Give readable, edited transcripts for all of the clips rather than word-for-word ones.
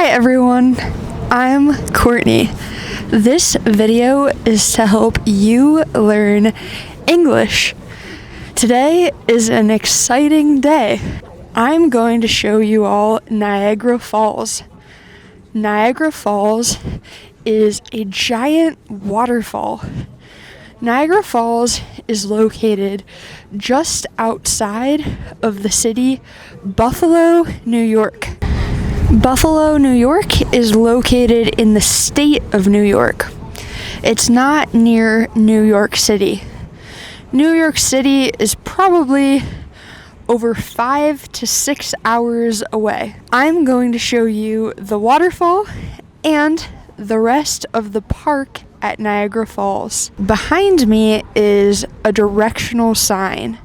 everyone, I'm Courtney. This video is to help you learn English. Today is an exciting day. I'm going to show you all Niagara Falls. Niagara Falls is a giant waterfall. Niagara Falls is located just outside of the city Buffalo, New York. Buffalo, New York is located in the state of New York. It's not near New York City. New York City is probably over 5 to 6 hours away. I'm going to show you the waterfall and the rest of the park at Niagara Falls. Behind me is a directional sign.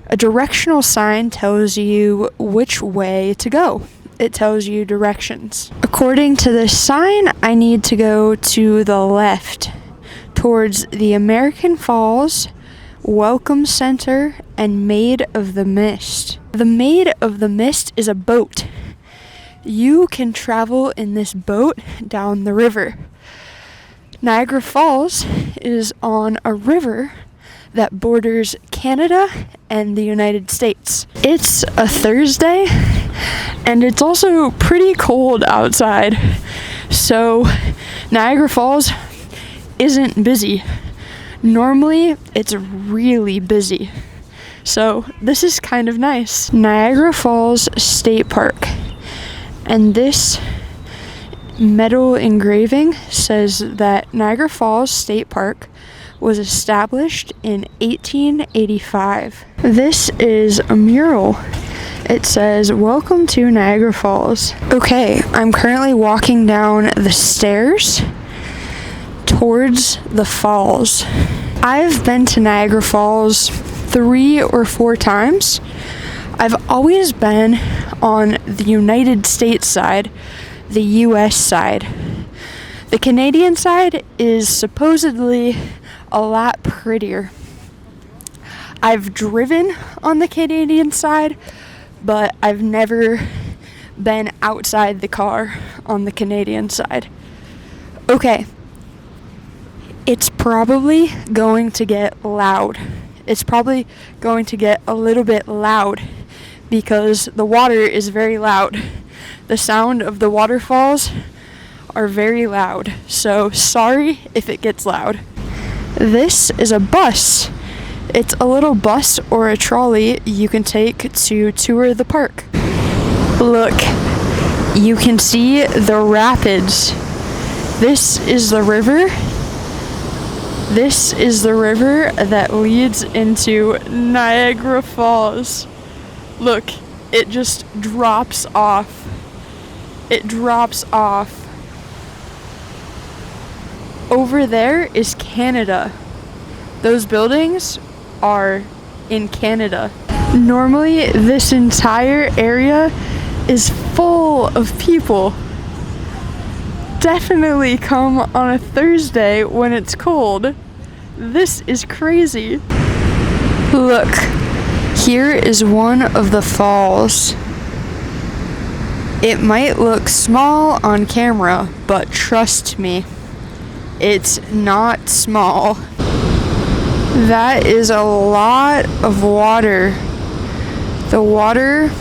A directional sign tells you which way to go. It tells you directions. According to this sign, I need to go to the left towards the American Falls Welcome Center and Maid of the Mist. The Maid of the Mist is a boat. You can travel in this boat down the river. Niagara Falls is on a river that borders Canada and the United States. It's a Thursday and it's also pretty cold outside, so Niagara Falls isn't busy. Normally it's really busy, so this is kind of nice. Niagara Falls State Park, and this metal engraving says that Niagara Falls State Park was established in 1885. This is a mural. It says, "Welcome to Niagara Falls." Okay, I'm currently walking down the stairs towards the falls. I've been to Niagara Falls 3 or 4 times. I've always been on the United States side, the US side. The Canadian side is supposedly a lot prettier. I've driven on the Canadian side, but I've never been outside the car on the Canadian side. Okay, it's probably going to get loud. It's probably going to get a little bit loud because the water is very loud. The sound of the waterfalls are very loud, so sorry if it gets loud. This is a bus. It's a little bus or a trolley you can take to tour the park. Look, you can see the rapids. This is the river. This is the river that leads into Niagara Falls. Look, it just drops off. It drops off. Over there is Canada. Those buildings are in Canada. Normally, this entire area is full of people. Definitely come on a Thursday when it's cold. This is crazy. Look, here is one of the falls. It might look small on camera, but trust me, it's not small. That is a lot of water. The water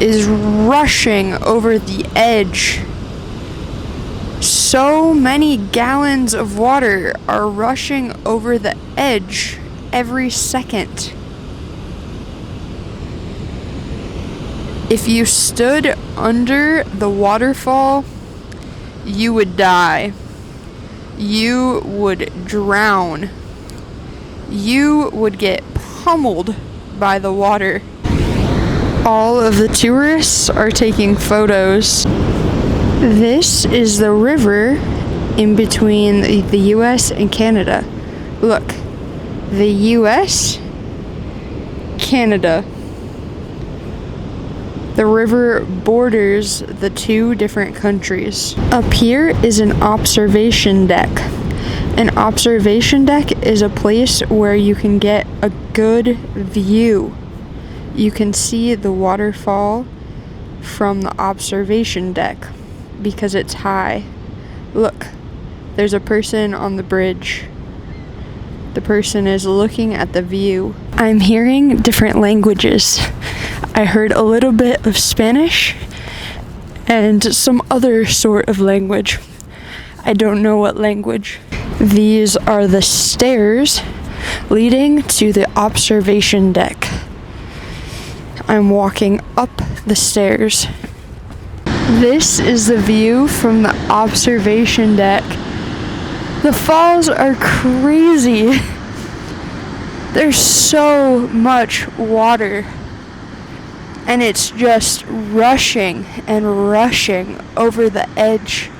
is rushing over the edge. So many gallons of water are rushing over the edge every second. If you stood under the waterfall, you would die. You would drown. You would get pummeled by the water. All of the tourists are taking photos. This is the river in between the US and Canada. Look, the US, Canada. The river borders the 2 different countries. Up here is an observation deck. An observation deck is a place where you can get a good view. You can see the waterfall from the observation deck because it's high. Look, there's a person on the bridge. The person is looking at the view. I'm hearing different languages. I heard a little bit of Spanish and some other sort of language. I don't know what language. These are the stairs leading to the observation deck. I'm walking up the stairs. This is the view from the observation deck. The falls are crazy. There's so much water, and it's just rushing and rushing over the edge.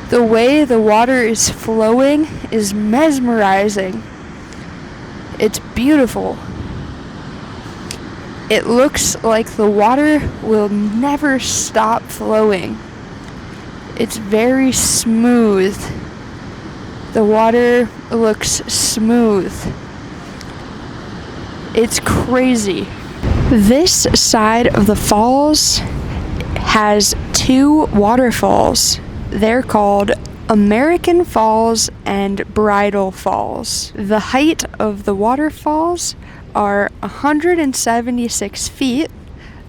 The way the water is flowing is mesmerizing. It's beautiful. It looks like the water will never stop flowing. It's very smooth. The water looks smooth. It's crazy. This side of the falls has two waterfalls. They're called American Falls and Bridal Falls. The height of the waterfalls are 176 feet.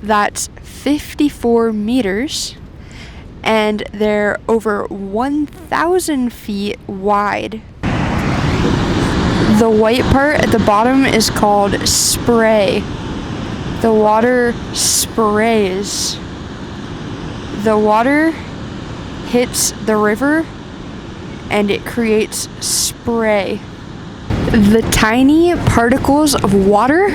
That's 54 meters. And they're over 1,000 feet wide. The white part at the bottom is called spray. The water sprays. The water hits the river and it creates spray. The tiny particles of water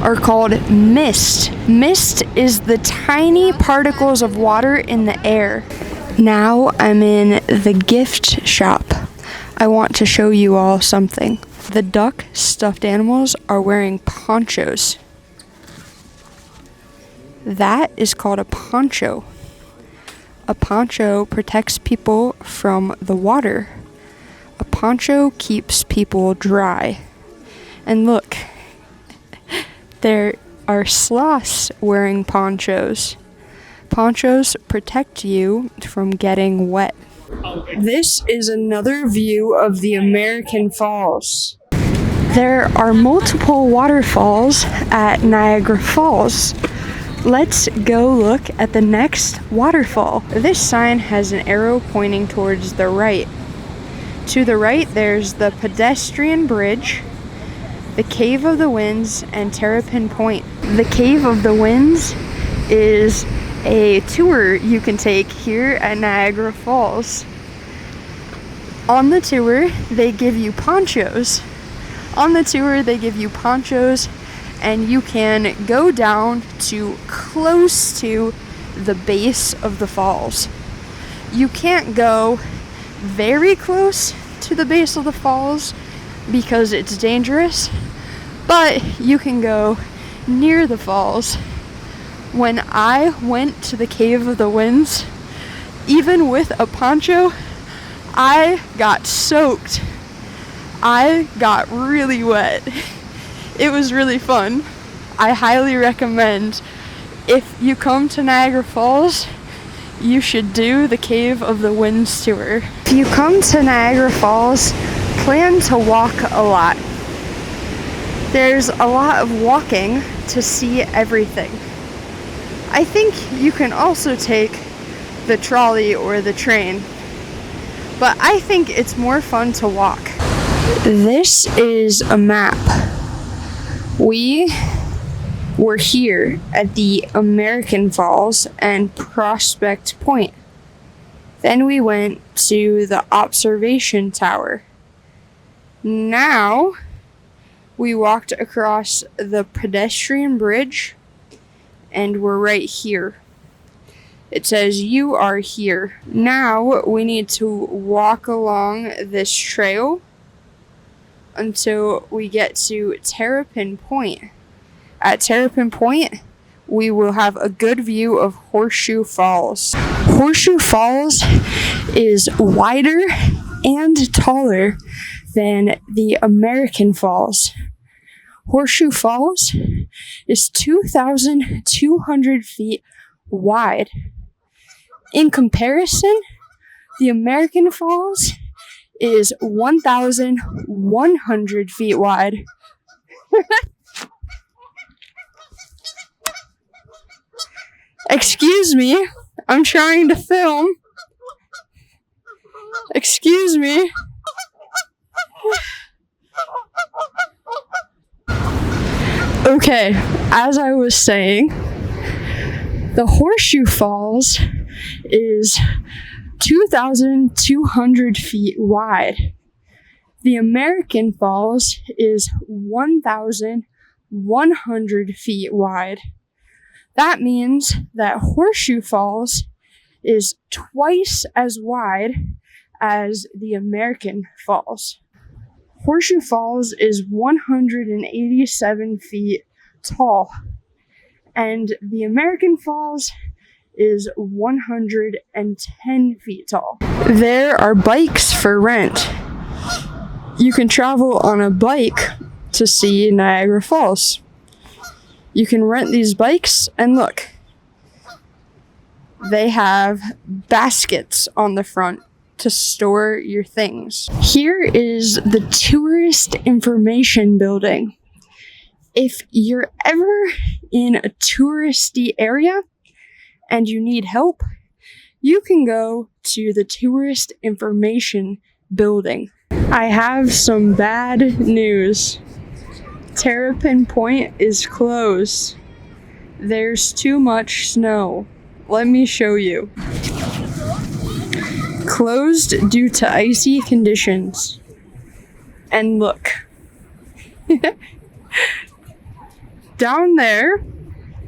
are called mist. Mist is the tiny particles of water in the air. Now I'm in the gift shop. I want to show you all something. The duck stuffed animals are wearing ponchos. That is called a poncho. A poncho protects people from the water. A poncho keeps people dry. And look, there are sloths wearing ponchos. Ponchos protect you from getting wet. This is another view of the American Falls. There are multiple waterfalls at Niagara Falls. Let's go look at the next waterfall. This sign has an arrow pointing towards the right. To the right, there's the pedestrian bridge, the Cave of the Winds, and Terrapin Point. The Cave of the Winds is a tour you can take here at Niagara Falls. On the tour, they give you ponchos. And you can go down to close to the base of the falls. You can't go very close to the base of the falls because it's dangerous, but you can go near the falls. When I went to the Cave of the Winds, even with a poncho, I got soaked. I got really wet. It was really fun. I highly recommend, if you come to Niagara Falls, you should do the Cave of the Winds tour. If you come to Niagara Falls, plan to walk a lot. There's a lot of walking to see everything. I think you can also take the trolley or the train, but I think it's more fun to walk. This is a map. We were here at the American Falls and Prospect Point. Then we went to the observation tower. Now we walked across the pedestrian bridge and we're right here. It says you are here. Now we need to walk along this trail until we get to Terrapin Point. At Terrapin Point, we will have a good view of Horseshoe Falls. Horseshoe Falls is wider and taller than the American Falls. Horseshoe Falls is 2,200 feet wide. In comparison, the American Falls is 1,100 feet wide. Excuse me, I'm trying to film. Excuse me. Okay, as I was saying, the Horseshoe Falls is 2,200 feet wide. The American Falls is 1,100 feet wide. That means that Horseshoe Falls is twice as wide as the American Falls. Horseshoe Falls is 187 feet tall, and the American Falls is 110 feet tall. There are bikes for rent. You can travel on a bike to see Niagara Falls. You can rent these bikes, and look, they have baskets on the front to store your things. Here is the Tourist Information Building. If you're ever in a touristy area and you need help, you can go to the Tourist Information Building. I have some bad news. Terrapin Point is closed. There's too much snow. Let me show you. Closed due to icy conditions. And look. Down there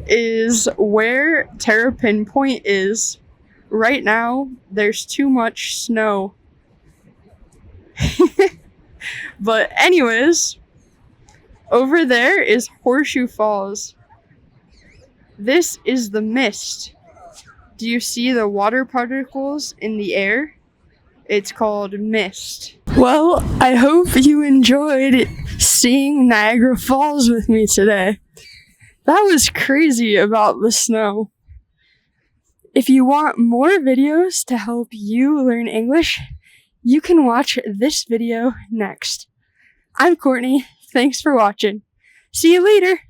is where Terrapin Point is. Right now, there's too much snow. But anyways, over there is Horseshoe Falls. This is the mist. Do you see the water particles in the air? It's called mist. Well, I hope you enjoyed seeing Niagara Falls with me today. That was crazy about the snow. If you want more videos to help you learn English, you can watch this video next. I'm Courtney. Thanks for watching. See you later.